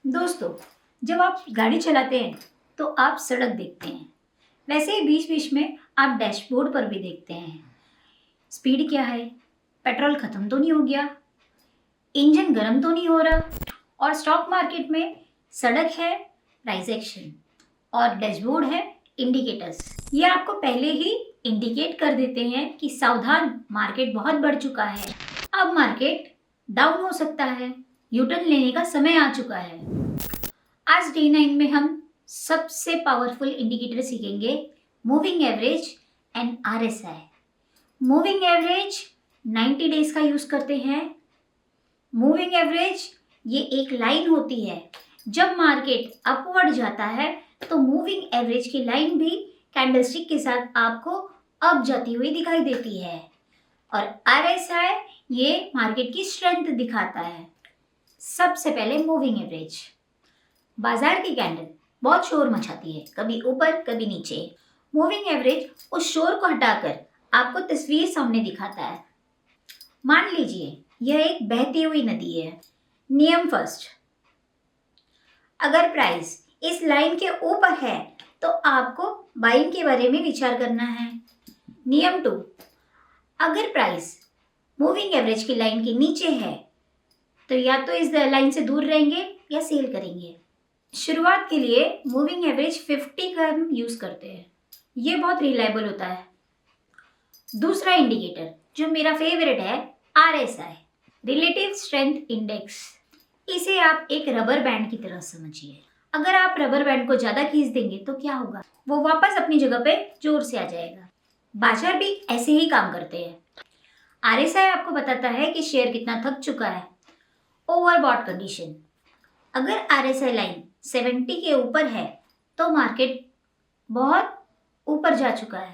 दोस्तों, जब आप गाड़ी चलाते हैं तो आप सड़क देखते हैं। वैसे ही बीच बीच में आप डैशबोर्ड पर भी देखते हैं। स्पीड क्या है, पेट्रोल खत्म तो नहीं हो गया, इंजन गर्म तो नहीं हो रहा। और स्टॉक मार्केट में सड़क है प्राइस एक्शन और डैशबोर्ड है इंडिकेटर्स। ये आपको पहले ही इंडिकेट कर देते हैं कि सावधान, मार्केट बहुत बढ़ चुका है, अब मार्केट डाउन हो सकता है, यूटर्न लेने का समय आ चुका है। आज डे 9 में हम सबसे पावरफुल इंडिकेटर सीखेंगे, moving average and RSI. Moving average 90 days का यूज करते हैं। मूविंग एवरेज ये एक लाइन होती है, जब मार्केट अपवर्ड जाता है तो मूविंग एवरेज की लाइन भी कैंडलस्टिक के साथ आपको अप जाती हुई दिखाई देती है। और आरएसआई ये मार्केट की स्ट्रेंथ दिखाता है। सबसे पहले मूविंग एवरेज। बाजार की कैंडल बहुत शोर मचाती है, कभी ऊपर कभी नीचे। मूविंग एवरेज उस शोर को हटाकर आपको तस्वीर सामने दिखाता है। मान लीजिए यह एक बहती हुई नदी है। नियम फर्स्ट, अगर प्राइस इस लाइन के ऊपर है तो आपको बाइंग के बारे में विचार करना है। नियम 2, अगर प्राइस मूविंग एवरेज की लाइन के नीचे है तो या तो इस लाइन से दूर रहेंगे या सेल करेंगे। शुरुआत के लिए मूविंग एवरेज 50 का हम यूज करते हैं, ये बहुत रिलायबल होता है। दूसरा इंडिकेटर जो मेरा फेवरेट है, आरएसआई, रिलेटिव स्ट्रेंथ इंडेक्स। इसे आप एक रबर बैंड की तरह समझिए। अगर आप रबर बैंड को ज्यादा खींच देंगे तो क्या होगा, वो वापस अपनी जगह पे जोर से आ जाएगा। बाजार भी ऐसे ही काम करते हैं। आरएसआई आपको बताता है कि शेयर कितना थक चुका है। ओवरबॉट कंडीशन, अगर आरएसआई लाइन 70 के ऊपर है तो मार्केट बहुत ऊपर जा चुका है,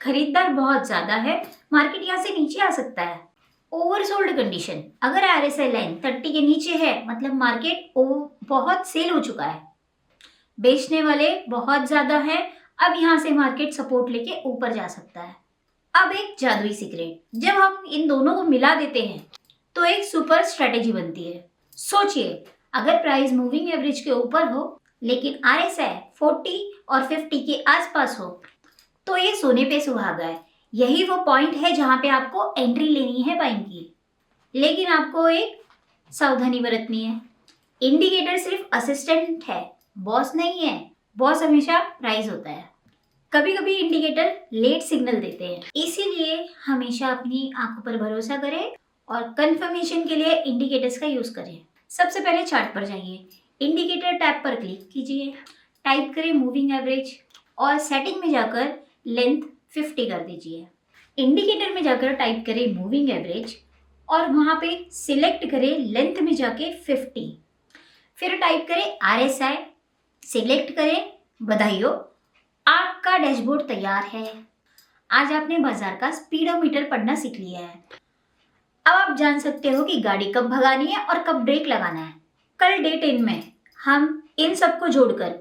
खरीदार बहुत ज्यादा है, मार्केट यहाँ से नीचे आ सकता है। ओवरसोल्ड कंडीशन, अगर आरएसआई लाइन 30 के नीचे है मतलब मार्केट बहुत सेल हो चुका है, बेचने वाले बहुत ज्यादा हैं, अब यहाँ से मार्केट सपोर्ट लेके ऊपर जा सकता है। अब एक जादुई सीक्रेट, जब हम इन दोनों को मिला देते हैं तो एक सुपर स्ट्रेटेजी बनती है। सोचिए, अगर प्राइस मूविंग एवरेज के ऊपर हो लेकिन आरएसआई 40 और 50 के आसपास हो तो ये सोने पे सुहागा है। यही वो पॉइंट है जहां पे आपको एंट्री लेनी है बाइंग की। लेकिन आपको एक सावधानी बरतनी है। इंडिकेटर सिर्फ असिस्टेंट है, बॉस नहीं है। बॉस हमेशा प्राइस होता है। कभी कभी इंडिकेटर लेट सिग्नल देते हैं, इसीलिए हमेशा अपनी आंखों पर भरोसा करें और कंफर्मेशन के लिए इंडिकेटर्स का यूज करें। सबसे पहले चार्ट पर जाइए, इंडिकेटर टैब पर क्लिक कीजिए, टाइप करें मूविंग एवरेज और सेटिंग में जाकर लेंथ 50 कर दीजिए। इंडिकेटर में जाकर टाइप करें मूविंग एवरेज और वहां पे सिलेक्ट करें लेंथ में जाके 50। फिर टाइप करें आरएसआई, सिलेक्ट करें। बधाई हो, आपका डैशबोर्ड तैयार है। आज आपने बाजार का स्पीडोमीटर पढ़ना सीख लिया है। अब आप जान सकते हो कि गाड़ी कब भगानी है और कब ब्रेक लगाना है। कल डे 10 में हम इन सबको जोड़कर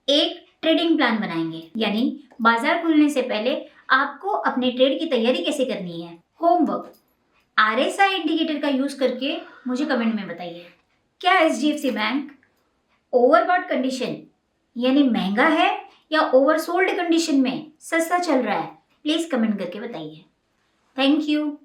एक ट्रेडिंग प्लान बनाएंगे, यानी बाजार खुलने से पहले आपको अपने ट्रेड की तैयारी कैसे करनी है। होमवर्क, आरएसआई इंडिकेटर का यूज करके मुझे कमेंट में बताइए, क्या एचडीएफसी बैंक ओवरबॉट कंडीशन यानी महंगा है या ओवरसोल्ड कंडीशन में सस्ता चल रहा है। प्लीज कमेंट करके बताइए। Thank you.